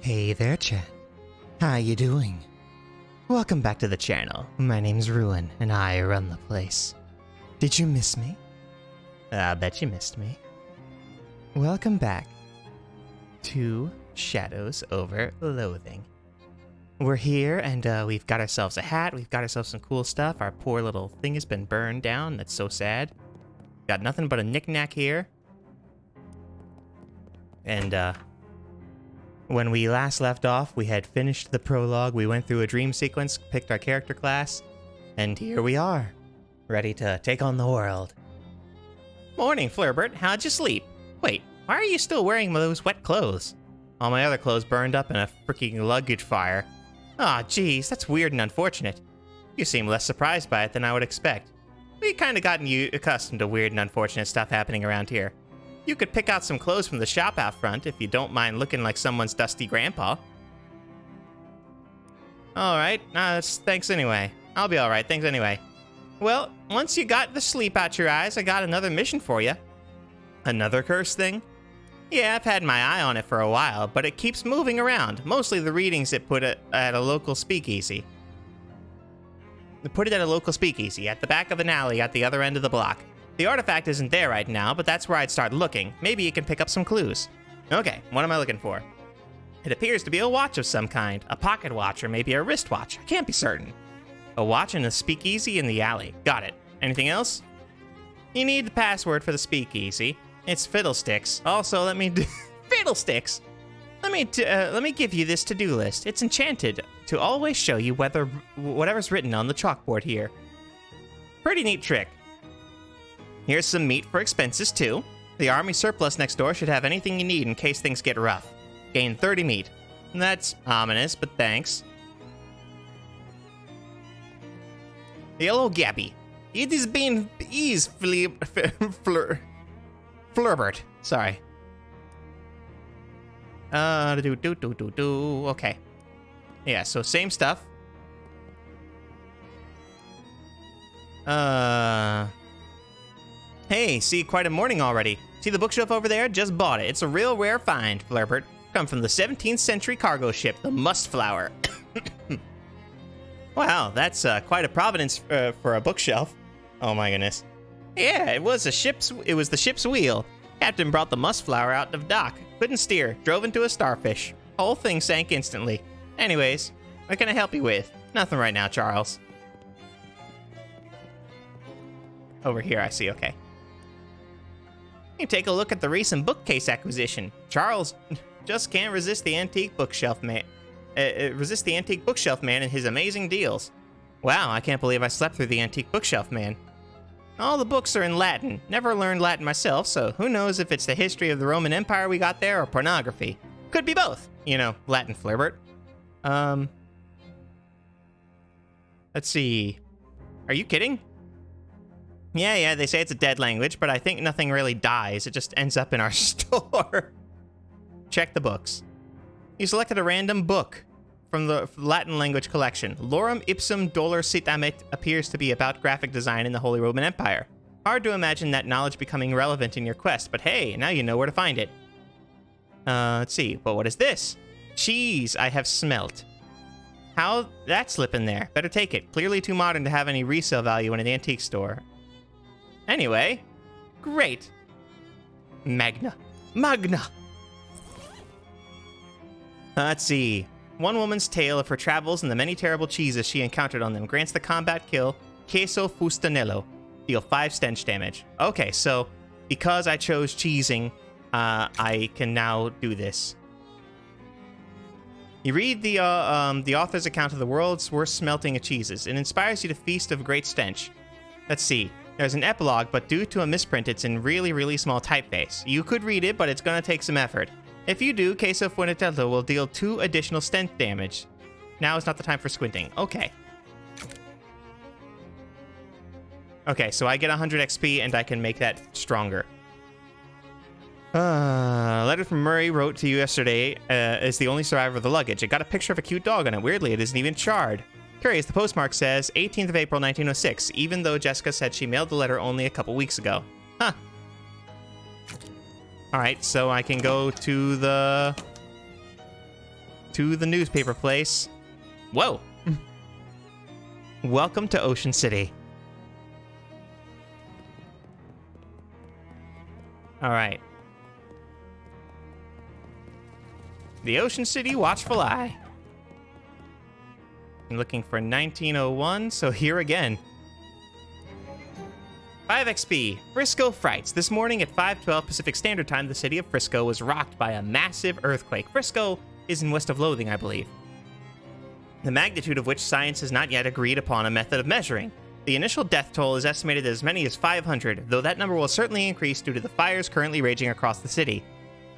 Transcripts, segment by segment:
Hey there, chat. How you doing? Welcome back to the channel. My name's Ruin, and I run the place. Did you miss me? I bet you missed me. Welcome back to Shadows over Loathing. We're here, and we've got ourselves a hat, we've got ourselves some cool stuff. Our poor little thing has been burned down, that's so sad. Got nothing but a knick-knack here. And, when we last left off, we had finished the prologue, we went through a dream sequence, picked our character class, and here we are, ready to take on the world. Morning, Flurbert. How'd you sleep? Wait, why are you still wearing those wet clothes? All my other clothes burned up in a freaking luggage fire. Aw, geez, that's weird and unfortunate. You seem less surprised by it than I would expect. We kinda gotten you accustomed to weird and unfortunate stuff happening around here. You could pick out some clothes from the shop out front if you don't mind looking like someone's dusty grandpa. Alright, thanks anyway. I'll be alright, thanks anyway. Well, once you got the sleep out your eyes, I got another mission for you. Another curse thing? Yeah, I've had my eye on it for a while, but it keeps moving around. Mostly the readings it put at a local speakeasy. Put it at a local speakeasy, at the back of an alley at the other end of the block. The artifact isn't there right now, but that's where I'd start looking. Maybe you can pick up some clues. Okay, what am I looking for? It appears to be a watch of some kind. A pocket watch or maybe a wristwatch. I can't be certain. A watch in a speakeasy in the alley. Got it. Anything else? You need the password for the speakeasy. It's Fiddlesticks. Also, let me Fiddlesticks! Let me give you this to-do list. It's enchanted to always show you whatever's written on the chalkboard here. Pretty neat trick. Here's some meat for expenses, too. The army surplus next door should have anything you need in case things get rough. Gain 30 meat. That's ominous, but thanks. Hello, Gabby. It is been Flurbert. Sorry. Okay. Yeah, so same stuff. Hey, see, quite a morning already. See the bookshelf over there? Just bought it. It's a real rare find, Flurbert. Come from the 17th century cargo ship, the Mustflower. Wow, that's quite a provenance for a bookshelf. Oh my goodness. Yeah, it was the ship's wheel. Captain brought the Mustflower out of dock. Couldn't steer. Drove into a starfish. Whole thing sank instantly. Anyways, what can I help you with? Nothing right now, Charles. Over here, I see. Okay. You take a look at the recent bookcase acquisition. Charles just can't resist the antique bookshelf man. And his amazing deals. Wow, I can't believe I slept through the antique bookshelf man. All the books are in Latin. Never learned Latin myself, so who knows if it's the history of the Roman Empire we got there or pornography. Could be both. You know, Latin Flurbert. Let's see. Are you kidding? Yeah, they say it's a dead language, but I think nothing really dies. It just ends up in our store. Check the books. You selected a random book from the Latin language collection. Lorem ipsum dolor sit amit appears to be about graphic design in the Holy Roman Empire. Hard to imagine that knowledge becoming relevant in your quest, but hey, now you know where to find it. Let's see. But what is this? Cheese I have smelt. How'd that slip in there? Better take it. Clearly too modern to have any resale value in an antique store. Anyway, great. Magna. Let's see. One woman's tale of her travels and the many terrible cheeses she encountered on them grants the combat kill Queso Fustanello. Deal 5 stench damage. Okay, so because I chose cheesing, I can now do this. You read the author's account of the world's worst smelting of cheeses. It inspires you to feast of great stench. Let's see. There's an epilogue, but due to a misprint, it's in really, really small typeface. You could read it, but it's gonna take some effort. If you do, Queso Funetello will deal 2 additional stench damage. Now is not the time for squinting. Okay. Okay, so I get 100 XP, and I can make that stronger. Letter from Murray wrote to you yesterday is the only survivor of the luggage. It got a picture of a cute dog on it. Weirdly, it isn't even charred. Curious, the postmark says 18th of April, 1906, even though Jessica said she mailed the letter only a couple weeks ago. Huh. Alright, so I can go to the to the newspaper place. Whoa! Welcome to Ocean City. Alright. The Ocean City Watchful Eye. I'm looking for 1901, so here again. 5 XP, Frisco Frights. This morning at 5:12 Pacific Standard Time, the city of Frisco was rocked by a massive earthquake. Frisco is in west of Loathing, I believe. The magnitude of which science has not yet agreed upon a method of measuring. The initial death toll is estimated as many as 500, though that number will certainly increase due to the fires currently raging across the city.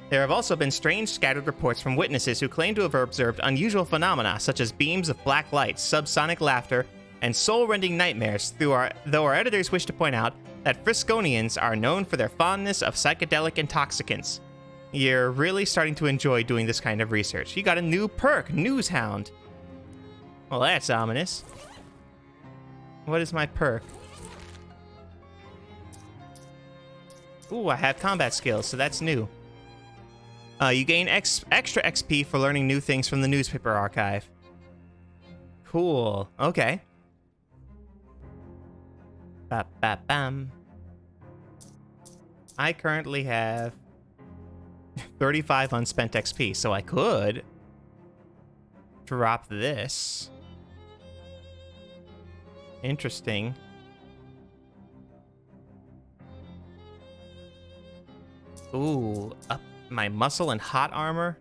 There have also been strange scattered reports from witnesses who claim to have observed unusual phenomena such as beams of black light, subsonic laughter, and soul-rending nightmares, though our editors wish to point out that Frisconians are known for their fondness of psychedelic intoxicants. You're really starting to enjoy doing this kind of research. You got a new perk, News Hound. Well, that's ominous. What is my perk? Ooh, I have combat skills, so that's new. You gain extra XP for learning new things from the newspaper archive. Cool. Okay. Ba-ba-bam. I currently have 35 unspent XP, so I could drop this. Interesting. Ooh, up my muscle and hot armor.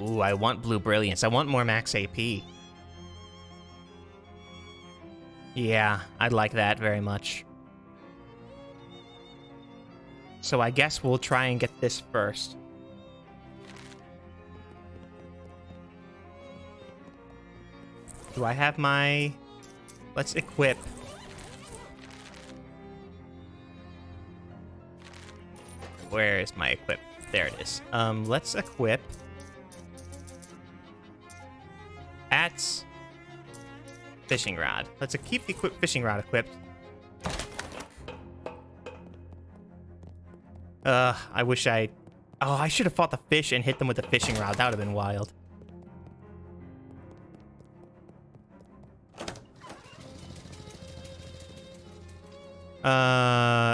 Ooh, I want Blue Brilliance. I want more max AP. Yeah, I'd like that very much. So I guess we'll try and get this first. Do I have my... Let's equip. Where is my equip? There it is. Let's equip... at fishing rod. Let's keep the fishing rod equipped. I wish I... Oh, I should have fought the fish and hit them with the fishing rod. That would have been wild.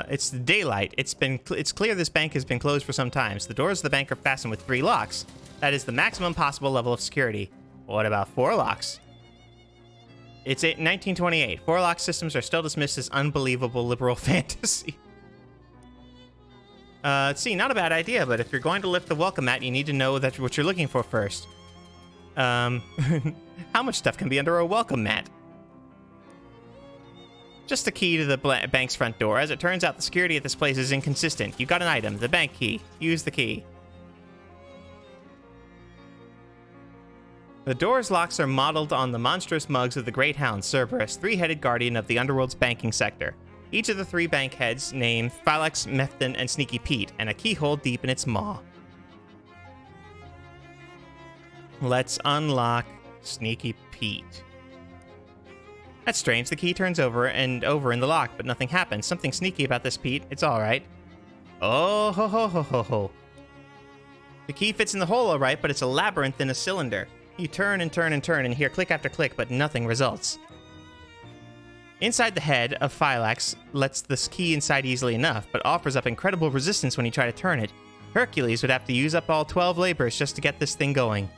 It's daylight. It's clear this bank has been closed for some time. So the doors of the bank are fastened with 3 locks. That is the maximum possible level of security. What about 4 locks? It's 1928. 4 lock systems are still dismissed as unbelievable liberal fantasy. Let's see, not a bad idea, but if you're going to lift the welcome mat, you need to know that what you're looking for first. How much stuff can be under a welcome mat? Just a key to the bank's front door. As it turns out, the security at this place is inconsistent. You got an item, the bank key. Use the key. The door's locks are modeled on the monstrous mugs of the Great Hound, Cerberus, 3-headed guardian of the underworld's banking sector. Each of the 3 bank heads named Phylax, Mefton, and Sneaky Pete, and a keyhole deep in its maw. Let's unlock Sneaky Pete. That's strange. The key turns over and over in the lock, but nothing happens. Something sneaky about this, Pete. It's all right. Oh, ho, ho, ho, ho, ho. The key fits in the hole all right, but it's a labyrinth in a cylinder. You turn and turn and turn and hear click after click, but nothing results. Inside the head of Phylax lets this key inside easily enough, but offers up incredible resistance when you try to turn it. Hercules would have to use up all 12 labors just to get this thing going.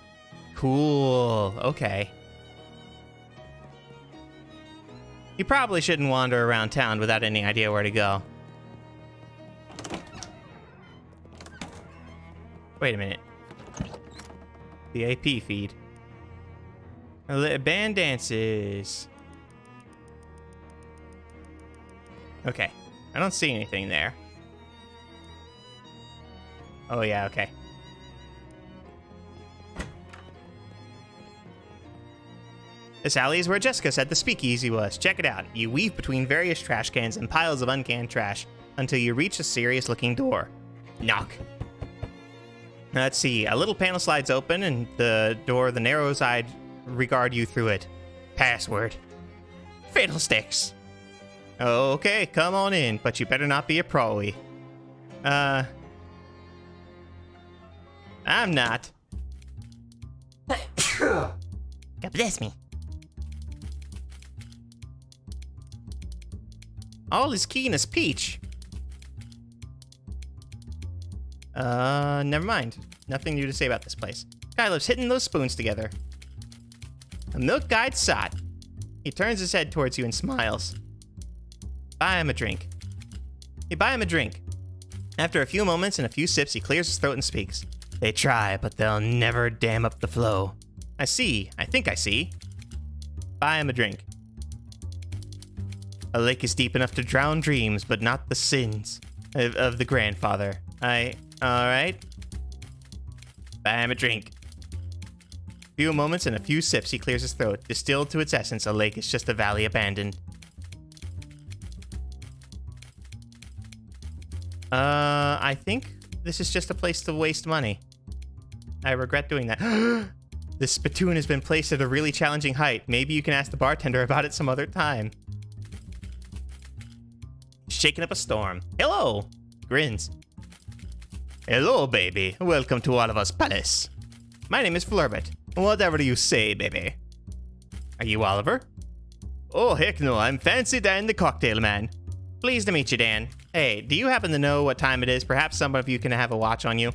Cool. Okay. You probably shouldn't wander around town without any idea where to go. Wait a minute. The AP feed. Band dances. Okay. I don't see anything there. Oh yeah, okay. This alley is where Jessica said the speakeasy was. Check it out. You weave between various trash cans and piles of uncanned trash until you reach a serious-looking door. Knock. Let's see. A little panel slides open, and the narrows-eyed regard you through it. Password. Fiddlesticks. Okay, come on in, but you better not be a pro-y. I'm not. God bless me. All is keen as peach. Never mind. Nothing new to say about this place. Guy loves hitting those spoons together. A milk guide sot. He turns his head towards you and smiles. Buy him a drink. You buy him a drink. After a few moments and a few sips, he clears his throat and speaks. They try, but they'll never dam up the flow. I see. I think I see. Buy him a drink. A lake is deep enough to drown dreams, but not the sins of the grandfather. Alright. Buy him a drink. Few moments and a few sips, he clears his throat. Distilled to its essence, a lake is just a valley abandoned. I think this is just a place to waste money. I regret doing that. This spittoon has been placed at a really challenging height. Maybe you can ask the bartender about it some other time. Shaking up a storm. Hello! Grins. Hello, baby. Welcome to Oliver's Palace. My name is Flurbit. Whatever you say, baby. Are you Oliver? Oh, heck no. I'm Fancy Dan the Cocktail Man. Pleased to meet you, Dan. Hey, do you happen to know what time it is? Perhaps some of you can have a watch on you.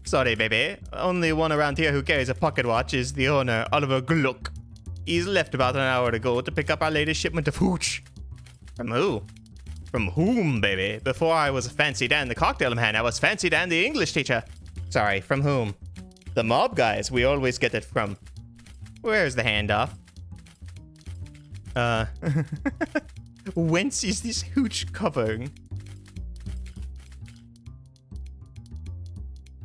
Sorry, baby. Only one around here who carries a pocket watch is the owner, Oliver Gluck. He's left about an hour ago to pick up our latest shipment of hooch. From who? From whom, baby? Before I was Fancy Dan the Cocktail Man, I was Fancy Dan the English teacher. Sorry, from whom? The mob guys. We always get it from. Where's the handoff? Whence is this hooch covering?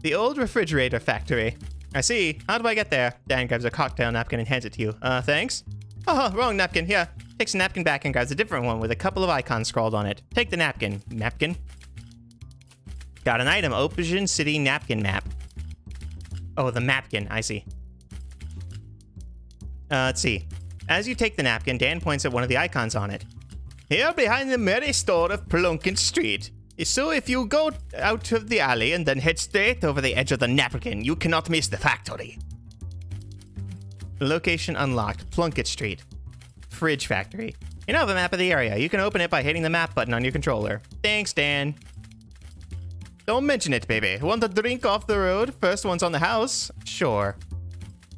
The old refrigerator factory. I see. How do I get there? Dan grabs a cocktail napkin and hands it to you. Thanks. Oh, wrong napkin. Here. Takes a napkin back and grabs a different one with a couple of icons scrawled on it. Take the napkin. Napkin. Got an item. Ocean City napkin map. Oh, the mapkin. I see. Let's see. As you take the napkin, Dan points at one of the icons on it. Here behind the merry store of Plunkett Street. So if you go out of the alley and then head straight over the edge of the napkin, you cannot miss the factory. Location unlocked. Plunkett Street. Fridge factory. You now have a map of the area. You can open it by hitting the map button on your controller. Thanks, Dan. Don't mention it, baby. Want a drink off the road? First one's on the house? Sure.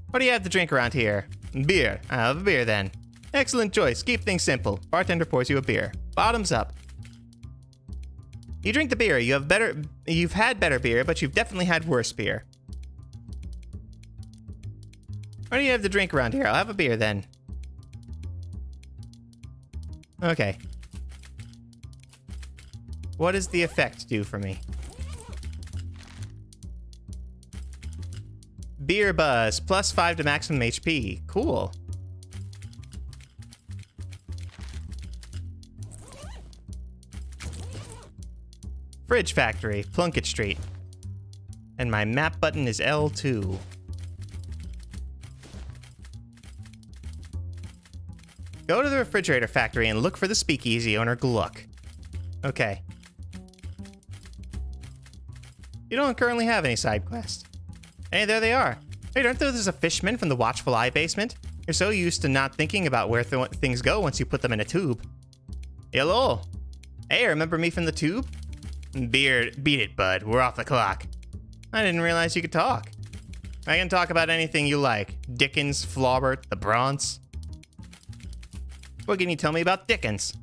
What do you have to drink around here? Beer. I'll have a beer then. Excellent choice. Keep things simple. Bartender pours you a beer. Bottoms up. You drink the beer. You've had better beer, but you've definitely had worse beer. What do you have to drink around here? I'll have a beer then. Okay. What does the effect do for me? Beer buzz, plus 5 to maximum HP. Cool. Fridge factory, Plunkett Street. And my map button is L2. Go to the refrigerator factory and look for the speakeasy owner Gluck. Okay. You don't currently have any side quests. Hey, there they are. Wait, aren't those a fishman from the Watchful Eye basement? You're so used to not thinking about where things go once you put them in a tube. Hello. Hey, remember me from the tube? Beard, beat it, bud. We're off the clock. I didn't realize you could talk. I can talk about anything you like. Dickens, Flaubert, the Bronx. What can you tell me about Dickens?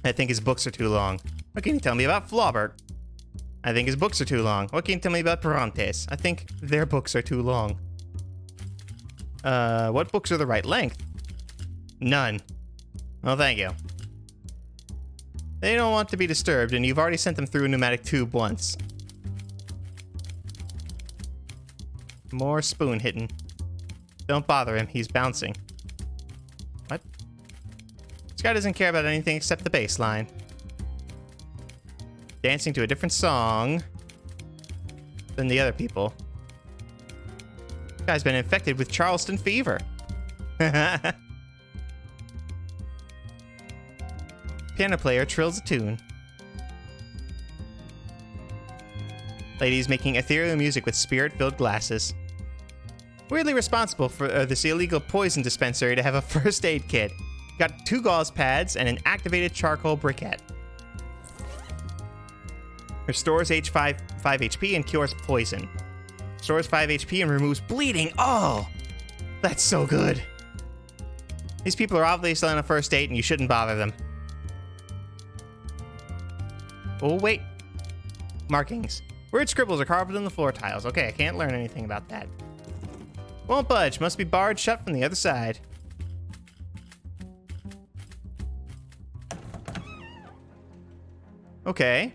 I think his books are too long. What can you tell me about Flaubert? I think his books are too long. What can you tell me about Brontes? I think their books are too long. What books are the right length? None. Well, thank you. They don't want to be disturbed, and you've already sent them through a pneumatic tube once. More spoon hitting. Don't bother him, he's bouncing. What? This guy doesn't care about anything except the bass line. Dancing to a different song than the other people. This guy's been infected with Charleston fever. Piano player trills a tune. Ladies making ethereal music with spirit-filled glasses. Weirdly responsible for this illegal poison dispensary to have a first aid kit. Got 2 gauze pads and an activated charcoal briquette. Restores 5 HP and cures poison. Restores 5 HP and removes bleeding. Oh, that's so good. These people are obviously on a first date and you shouldn't bother them. Oh, wait. Markings. Weird scribbles are carved in the floor tiles. Okay, I can't learn anything about that. Won't budge. Must be barred shut from the other side. Okay.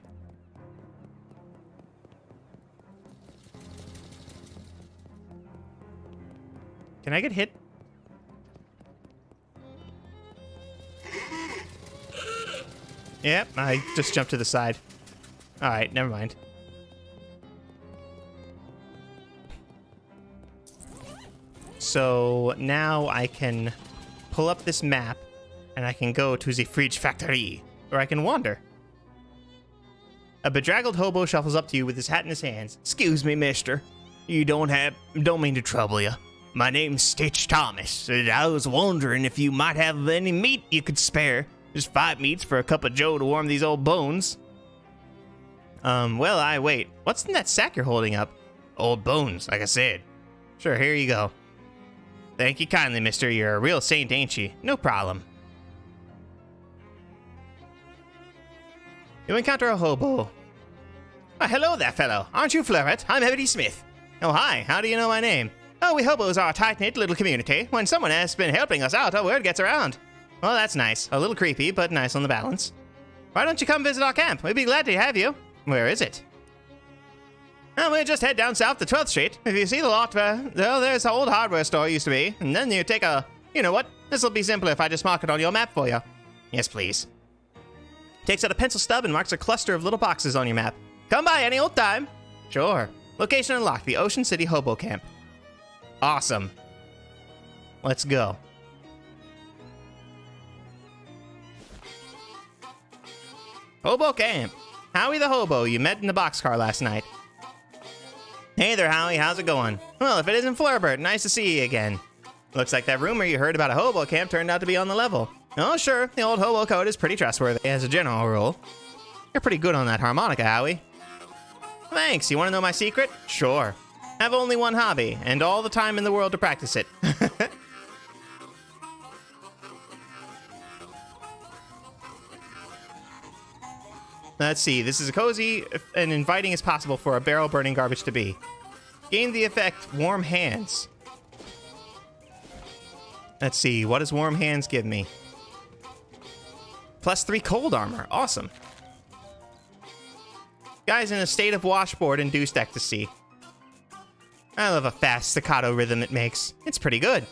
Can I get hit? Yep, I just jumped to the side. Alright, never mind. So now I can pull up this map and I can go to the fridge factory, where I can wander. A bedraggled hobo shuffles up to you with his hat in his hands. Excuse me, mister. You don't mean to trouble you. My name's Stitch Thomas, and I was wondering if you might have any meat you could spare. Just 5 meats for a cup of joe to warm these old bones. Well, wait. What's in that sack you're holding up? Old bones, like I said. Sure, here you go. Thank you kindly, mister. You're a real saint, ain't you? No problem. You encounter a hobo. Hello there, fellow. Aren't you Fleurette? I'm Ebony Smith. Oh, hi. How do you know my name? Oh, we hobos are a tight-knit little community. When someone has been helping us out, our word gets around. Well, that's nice. A little creepy, but nice on the balance. Why don't you come visit our camp? We'd be glad to have you. Where is it? Well, we'll just head down south to 12th Street. If you see the lot where, well, there's the old hardware store used to be. And then you take a... You know what? This'll be simpler if I just mark it on your map for you. Yes, please. Takes out a pencil stub and marks a cluster of little boxes on your map. Come by any old time. Sure. Location unlocked. The Ocean City Hobo Camp. Awesome. Let's go. Hobo Camp. Howie the Hobo you met in the boxcar last night. Hey there, Howie. How's it going? Well, if it isn't Flurbert, nice to see you again. Looks like that rumor you heard about a hobo camp turned out to be on the level. Oh, sure. The old hobo code is pretty trustworthy as a general rule. You're pretty good on that harmonica, Howie. Thanks. You want to know my secret? Sure. I have only one hobby, and all the time in the world to practice it. Let's see. This is as cozy and inviting as possible for a barrel-burning garbage to be. Gain the effect Warm Hands. Let's see. What does Warm Hands give me? +3 cold armor. Awesome. Guy's in a state of washboard induced ecstasy. I love a fast staccato rhythm it makes. It's pretty good.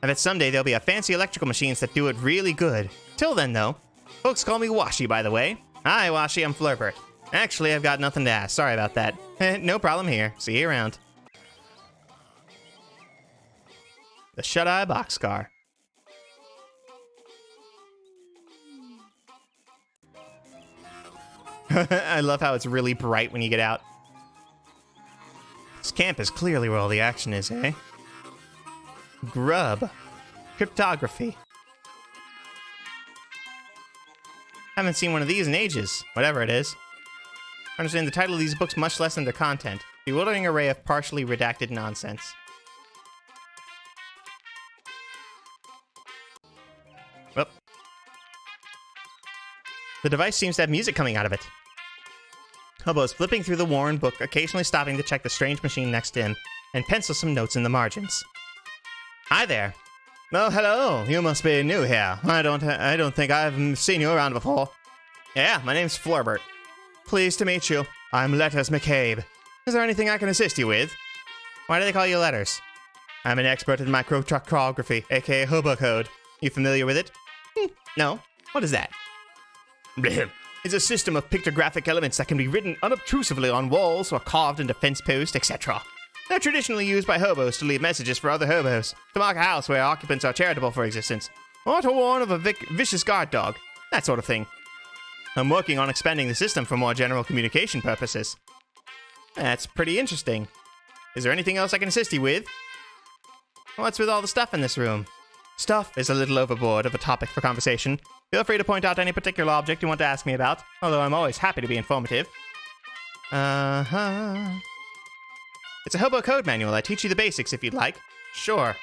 I bet someday there'll be a fancy electrical machines that do it really good. Till then, though, folks call me Washi, by the way. Hi, Washi, I'm Flurbert. Actually, I've got nothing to ask. Sorry about that. No problem here. See you around. The Shut-Eye Boxcar. I love how it's really bright when you get out. This camp is clearly where all the action is, eh? Grub. Cryptography. Haven't seen one of these in ages, whatever it is. I understand the title of these books much less than their content. Bewildering array of partially redacted nonsense. Well. The device seems to have music coming out of it. Hobo's flipping through the worn book, occasionally stopping to check the strange machine next to him, and pencil some notes in the margins. Hi there. Oh, hello. You must be new here. I don't think I've seen you around before. Yeah, my name's Flurbert. Pleased to meet you. I'm Letters McCabe. Is there anything I can assist you with? Why do they call you Letters? I'm an expert in microcryptography, aka Hobo Code. You familiar with it? No. What is that? Blech. It's a system of pictographic elements that can be written unobtrusively on walls or carved into fence posts, etc. They're traditionally used by hobos to leave messages for other hobos, to mark a house where occupants are charitable for existence, or to warn of a vicious guard dog, that sort of thing. I'm working on expanding the system for more general communication purposes. That's pretty interesting. Is there anything else I can assist you with? What's with all the stuff in this room? Stuff is a little overboard of a topic for conversation. Feel free to point out any particular object you want to ask me about, although I'm always happy to be informative. Uh-huh. It's a hobo code manual. I teach you the basics if you'd like. Sure.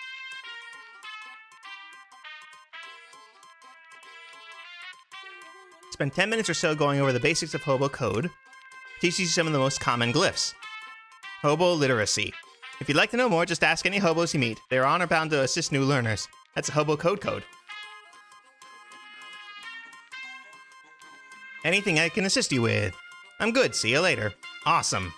Spend 10 minutes or so going over the basics of hobo code. Teaches you some of the most common glyphs. Hobo literacy. If you'd like to know more, just ask any hobos you meet. They are honor bound to assist new learners. That's a hobo code. Anything I can assist you with? I'm good. See you later. Awesome.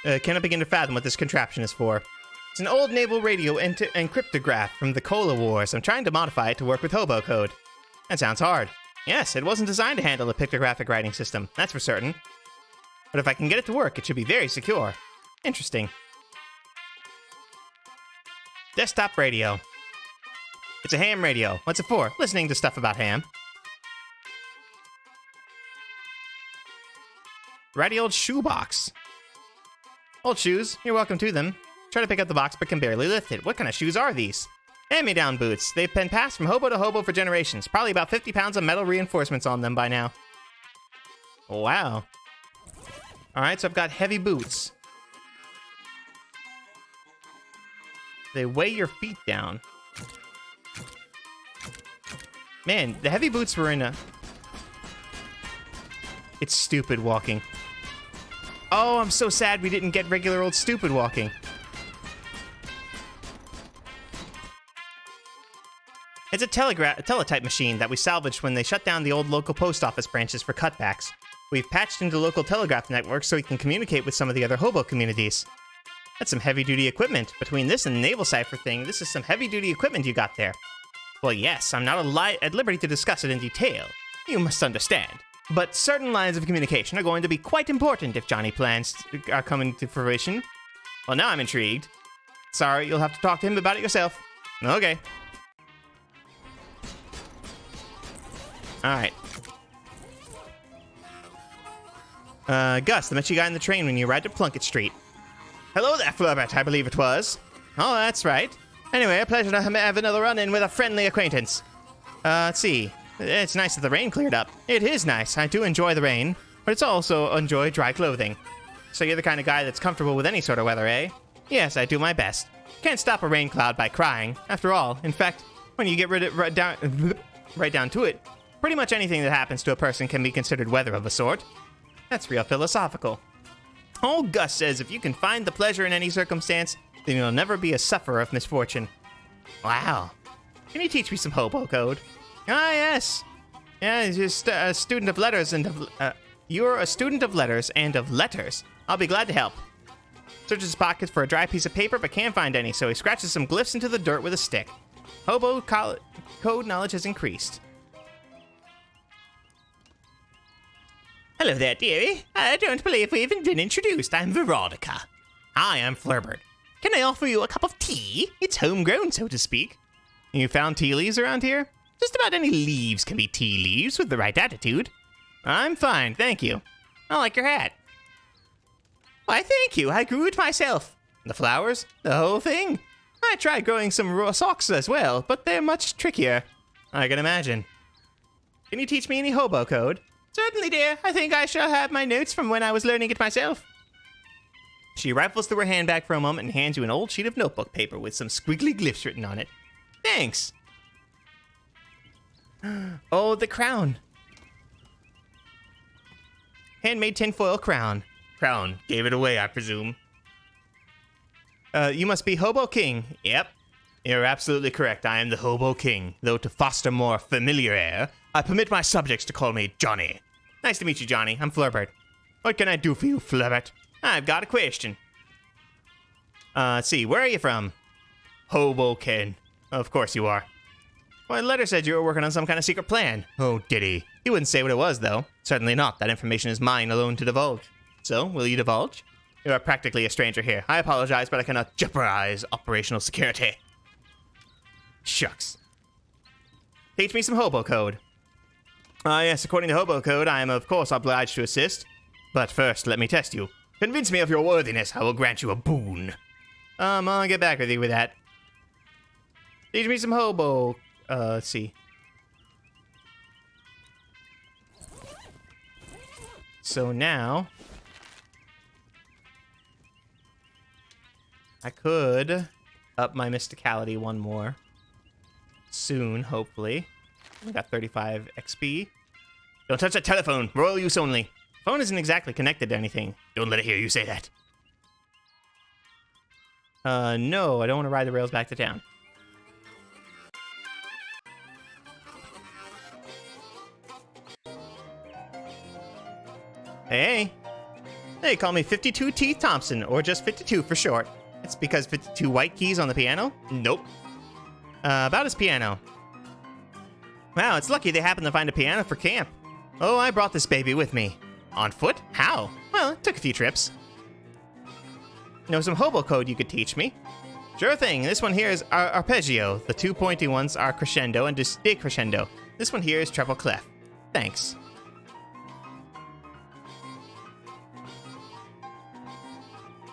Cannot begin to fathom what this contraption is for. It's an old naval radio and cryptograph from the Cola Wars. I'm trying to modify it to work with hobo code. That sounds hard. Yes, it wasn't designed to handle a pictographic writing system, that's for certain. But if I can get it to work, it should be very secure. Interesting. Desktop radio. It's a ham radio. What's it for? Listening to stuff about ham. Ratty old shoebox. Old shoes, you're welcome to them. Try to pick up the box but can barely lift it. What kind of shoes are these? Hand-me-down boots. They've been passed from hobo to hobo for generations. Probably about 50 pounds of metal reinforcements on them by now. Wow. Alright, so I've got heavy boots. They weigh your feet down. Man, the heavy boots were in a... It's stupid walking. Oh, I'm so sad we didn't get regular old stupid walking. It's a teletype machine that we salvaged when they shut down the old local post office branches for cutbacks. We've patched into local telegraph networks so we can communicate with some of the other hobo communities. That's some heavy-duty equipment. Between this and the naval cipher thing, this is some heavy-duty equipment you got there. Well, yes, I'm not at liberty to discuss it in detail. You must understand. But certain lines of communication are going to be quite important if Johnny plans are coming to fruition. Well, now I'm intrigued. Sorry, you'll have to talk to him about it yourself. Okay. Alright. Gus, I met you guy on the train when you arrived at Plunkett Street. Hello there, Flurbert, I believe it was. Oh, that's right. Anyway, a pleasure to have another run-in with a friendly acquaintance. Let's see. It's nice that the rain cleared up. It is nice. I do enjoy the rain, but it's also enjoy dry clothing. So you're the kind of guy that's comfortable with any sort of weather, eh? Yes, I do my best. Can't stop a rain cloud by crying. After all, in fact, when you get right down to it, pretty much anything that happens to a person can be considered weather of a sort. That's real philosophical. Old Gus says if you can find the pleasure in any circumstance, then you'll never be a sufferer of misfortune. Wow. Can you teach me some hobo code? Ah, yes. Yeah, you're just a student of letters and of... you're a student of letters and of letters. I'll be glad to help. Searches his pockets for a dry piece of paper, but can't find any, so he scratches some glyphs into the dirt with a stick. Hobo code knowledge has increased. Hello there, dearie. I don't believe we even been introduced. I'm Veronica. Hi, I'm Flurbert. Can I offer you a cup of tea? It's homegrown, so to speak. You found tea leaves around here? Just about any leaves can be tea leaves with the right attitude. I'm fine, thank you. I like your hat. Why, thank you. I grew it myself. The flowers? The whole thing? I tried growing some raw socks as well, but they're much trickier. I can imagine. Can you teach me any hobo code? Certainly, dear. I think I shall have my notes from when I was learning it myself. She rifles through her handbag for a moment and hands you an old sheet of notebook paper with some squiggly glyphs written on it. Thanks. Oh, the crown. Handmade tinfoil crown. Crown. Gave it away, I presume. You must be Hobo King. Yep. You're absolutely correct. I am the Hobo King. Though to foster more familiar air, I permit my subjects to call me Johnny. Nice to meet you, Johnny. I'm Flurbert. What can I do for you, Flurbert? I've got a question. Let's see. Where are you from? Hoboken. Of course you are. Well, the letter said you were working on some kind of secret plan. Oh, did he? He wouldn't say what it was, though. Certainly not. That information is mine alone to divulge. So, will you divulge? You are practically a stranger here. I apologize, but I cannot jeopardize operational security. Shucks. Teach me some hobo code. Yes, according to hobo code, I am of course obliged to assist. But first, let me test you. Convince me of your worthiness, I will grant you a boon. I'll get back with you with that. Teach me some hobo. Let's see. So now, I could up my mysticality one more. Soon, hopefully. I got 35 XP. Don't touch that telephone. Royal use only. Phone isn't exactly connected to anything. Don't let it hear you say that. No, I don't want to ride the rails back to town. Hey. Hey, call me 52 Teeth Thompson, or just 52 for short. It's because 52 white keys on the piano? Nope. About his piano. Wow, it's lucky they happened to find a piano for camp. Oh, I brought this baby with me. On foot? How? Well, it took a few trips. Know some hobo code you could teach me? Sure thing. This one here is arpeggio. The two pointy ones are crescendo and decrescendo. This one here is treble clef. Thanks.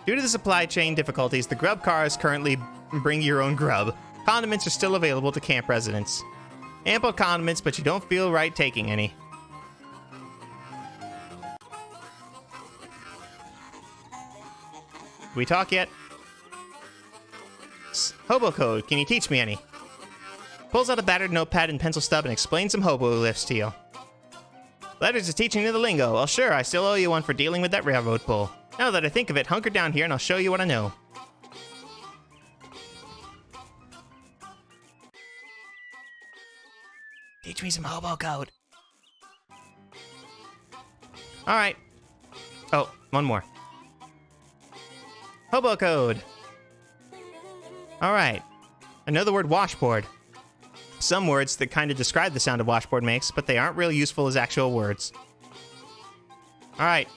Due to the supply chain difficulties, the grub car is currently bring your own grub. Condiments are still available to camp residents. Ample condiments, but you don't feel right taking any. Did we talk yet? Hobo code, can you teach me any? Pulls out a battered notepad and pencil stub and explains some hobo lifts to you. Letters is teaching you the lingo. Well, sure, I still owe you one for dealing with that railroad pull. Now that I think of it, hunker down here and I'll show you what I know. Teach me some hobo code. Alright. Oh, one more. Hobo code. Alright. I know the word washboard. Some words that kind of describe the sound a washboard makes, but they aren't real useful as actual words. Alright.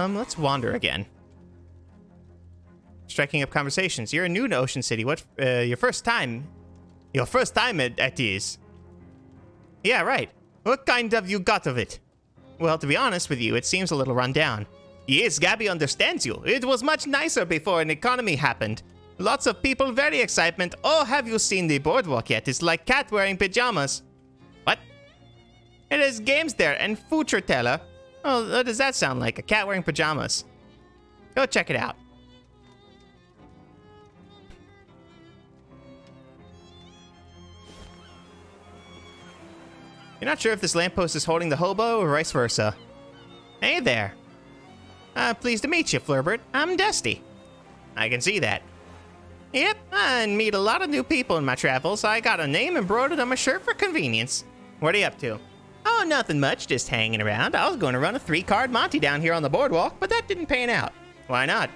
Let's wander again. Striking up conversations. You're new to Ocean City. What, your first time? Your first time at this? Yeah, right. What kind have you got of it? Well, to be honest with you, it seems a little run down. Yes, Gabby understands you. It was much nicer before an economy happened. Lots of people, very excitement. Oh, have you seen the boardwalk yet? It's like cat wearing pajamas. What? It has games there and future teller. Oh, what does that sound like? A cat wearing pajamas. Go check it out. You're not sure if this lamppost is holding the hobo or vice versa. Hey there. Pleased to meet you, Flurbert. I'm Dusty. I can see that. Yep, I meet a lot of new people in my travels. I got a name embroidered on my shirt for convenience. What are you up to? Oh, nothing much, just hanging around. I was going to run a 3-card Monty down here on the boardwalk, but that didn't pan out. Why not?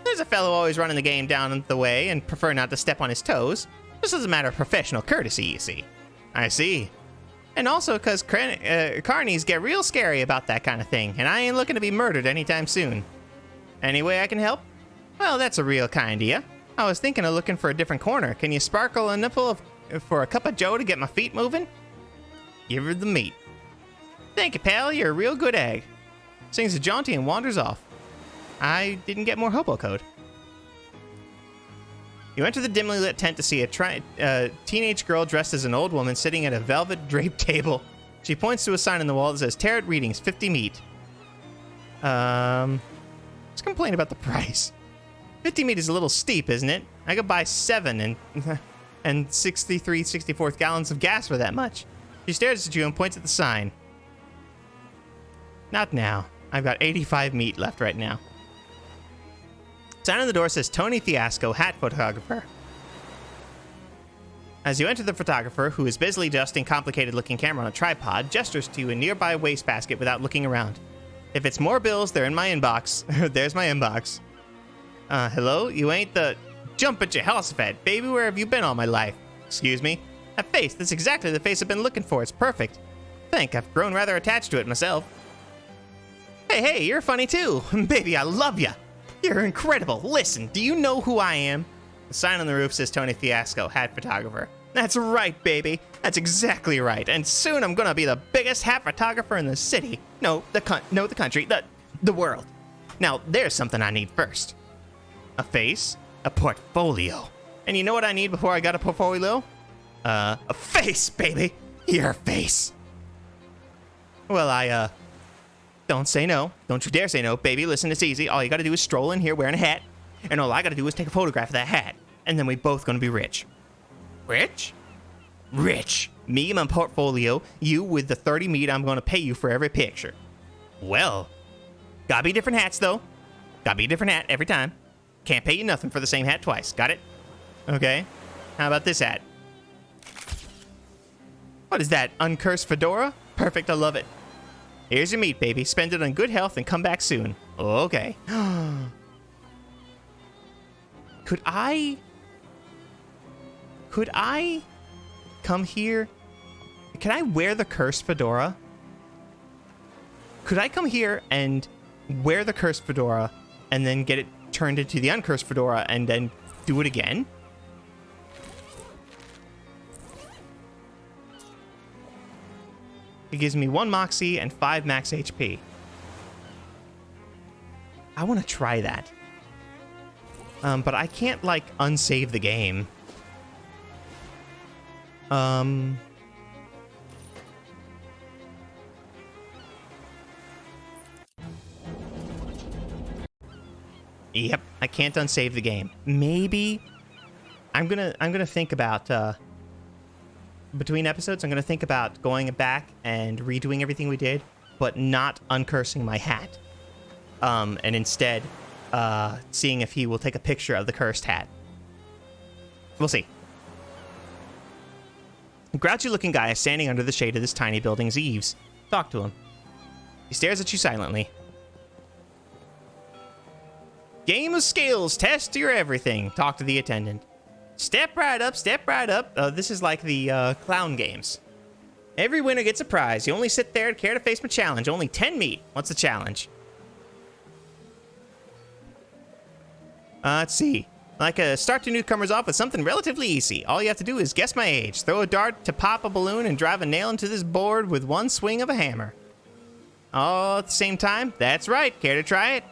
There's a fellow always running the game down the way and prefer not to step on his toes. This is a matter of professional courtesy, you see. I see. And also because carnies get real scary about that kind of thing, and I ain't looking to be murdered anytime soon. Any way I can help? Well, that's a real kind of you. I was thinking of looking for a different corner. Can you sparkle a nipple for a cup of joe to get my feet moving? Give her the meat. Thank you, pal. You're a real good egg. Sings a jaunty and wanders off. I didn't get more hobo code. You enter the dimly lit tent to see a teenage girl dressed as an old woman sitting at a velvet draped table. She points to a sign on the wall that says Tarot Readings, 50 meat. Let's complain about the price. 50 meat is a little steep, isn't it? I could buy 7 and 64 gallons of gas for that much. She stares at you and points at the sign. Not now. I've got 85 meat left right now. Sign on the door says Tony Fiasco, hat photographer. As you enter, the photographer, who is busily adjusting complicated-looking camera on a tripod, gestures to you a nearby wastebasket without looking around. If it's more bills, they're in my inbox. There's my inbox. Hello? You ain't the... Jump at your housefed. Baby, where have you been all my life? Excuse me? That face, that's exactly the face I've been looking for. It's perfect. I've grown rather attached to it myself. Hey, you're funny too. Baby, I love ya. You're incredible. Listen, do you know who I am? The sign on the roof says Tony Fiasco, hat photographer. That's right, baby. That's exactly right. And soon I'm gonna be the biggest hat photographer in the city. No, the country, the world. Now, there's something I need first. A face, a portfolio. And you know what I need before I got a portfolio? A face, baby. Your face. Well, don't say no. Don't you dare say no, baby. Listen, it's easy. All you gotta do is stroll in here wearing a hat, and all I gotta do is take a photograph of that hat, and then we both gonna be rich. Rich? Rich. Me and my portfolio, you with the 30 meat I'm gonna pay you for every picture. Well, gotta be different hats, though. Gotta be a different hat every time. Can't pay you nothing for the same hat twice. Got it? Okay. How about this hat? What is that, uncursed fedora? Perfect, I love it. Here's your meat, baby. Spend it on good health and come back soon. Okay. Could I come here? Can I wear the cursed fedora? Could I come here and wear the cursed fedora and then get it turned into the uncursed fedora and then do it again? It gives me 1 Moxie and 5 max HP. I want to try that. But I can't, like, unsave the game. Yep, I can't unsave the game. Maybe I'm gonna think about between episodes, I'm gonna think about going back and redoing everything we did, but not uncursing my hat. And instead, seeing if he will take a picture of the cursed hat. We'll see. A grouchy-looking guy is standing under the shade of this tiny building's eaves. Talk to him. He stares at you silently. Game of skills. Test your everything. Talk to the attendant. Step right up, step right up. This is like the clown games. Every winner gets a prize. You only sit there and care to face my challenge. Only 10 meat. What's the challenge? Let's see. Start to newcomers off with something relatively easy. All you have to do is guess my age. Throw a dart to pop a balloon and drive a nail into this board with one swing of a hammer. All at the same time? That's right. Care to try it?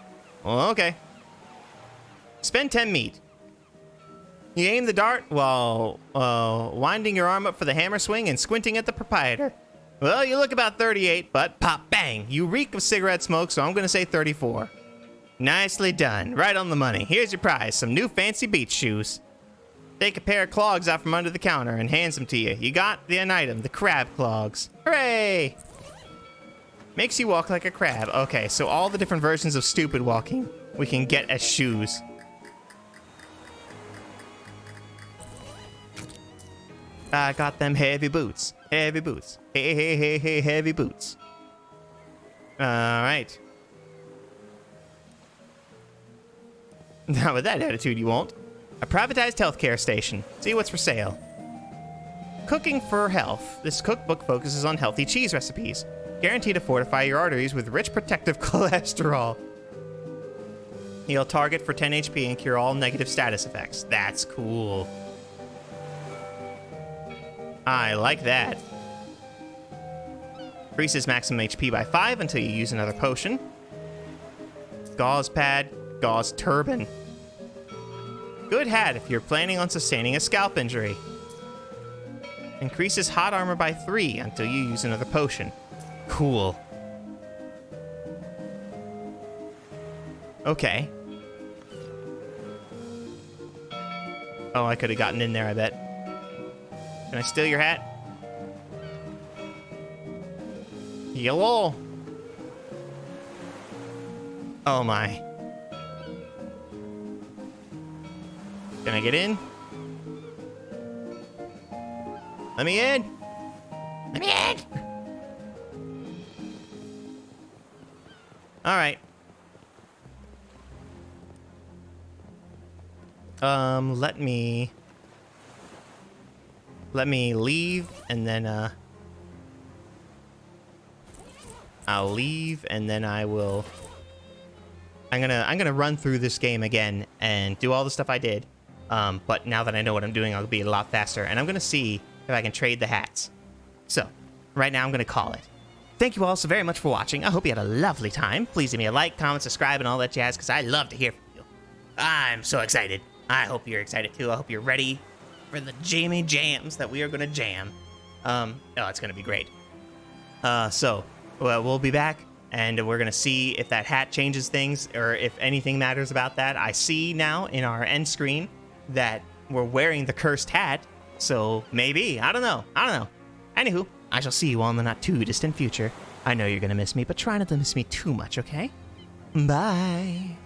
Well, okay. Spend 10 meat. You aim the dart while winding your arm up for the hammer swing and squinting at the proprietor. Well, you look about 38, but pop, bang, you reek of cigarette smoke, so I'm going to say 34. Nicely done. Right on the money. Here's your prize, some new fancy beach shoes. Take a pair of clogs out from under the counter and hands them to you. You got an item, the crab clogs. Hooray! Makes you walk like a crab. Okay, so all the different versions of stupid walking we can get as shoes. I got them heavy boots. Heavy boots. Hey, hey, hey, hey, heavy boots. Alright. Now with that attitude, you won't. A privatized healthcare station. See what's for sale. Cooking for health. This cookbook focuses on healthy cheese recipes. Guaranteed to fortify your arteries with rich protective cholesterol. Heal target for 10 HP and cure all negative status effects. That's cool. I like that. Increases maximum HP by 5 until you use another potion. Gauze pad, gauze turban. Good hat if you're planning on sustaining a scalp injury. Increases hot armor by 3 until you use another potion. Cool. Okay. Oh, I could have gotten in there, I bet. Can I steal your hat? Hello. Oh my. Can I get in? Let me in. Let me in. All right. Let me leave, and then, I'll leave, and then I will I'm gonna run through this game again and do all the stuff I did. But now that I know what I'm doing, I'll be a lot faster. And I'm gonna see if I can trade the hats. So, right now I'm gonna call it. Thank you all so very much for watching. I hope you had a lovely time. Please give me a like, comment, subscribe, and all that jazz, because I love to hear from you. I'm so excited. I hope you're excited too. I hope you're ready for the jammy jams that we are gonna jam. Oh, it's gonna be great. So, we'll be back, and we're gonna see if that hat changes things, or if anything matters about that. I see now in our end screen that we're wearing the cursed hat, so maybe. I don't know. Anywho, I shall see you all in the not too distant future. I know you're gonna miss me, but try not to miss me too much, okay? Bye.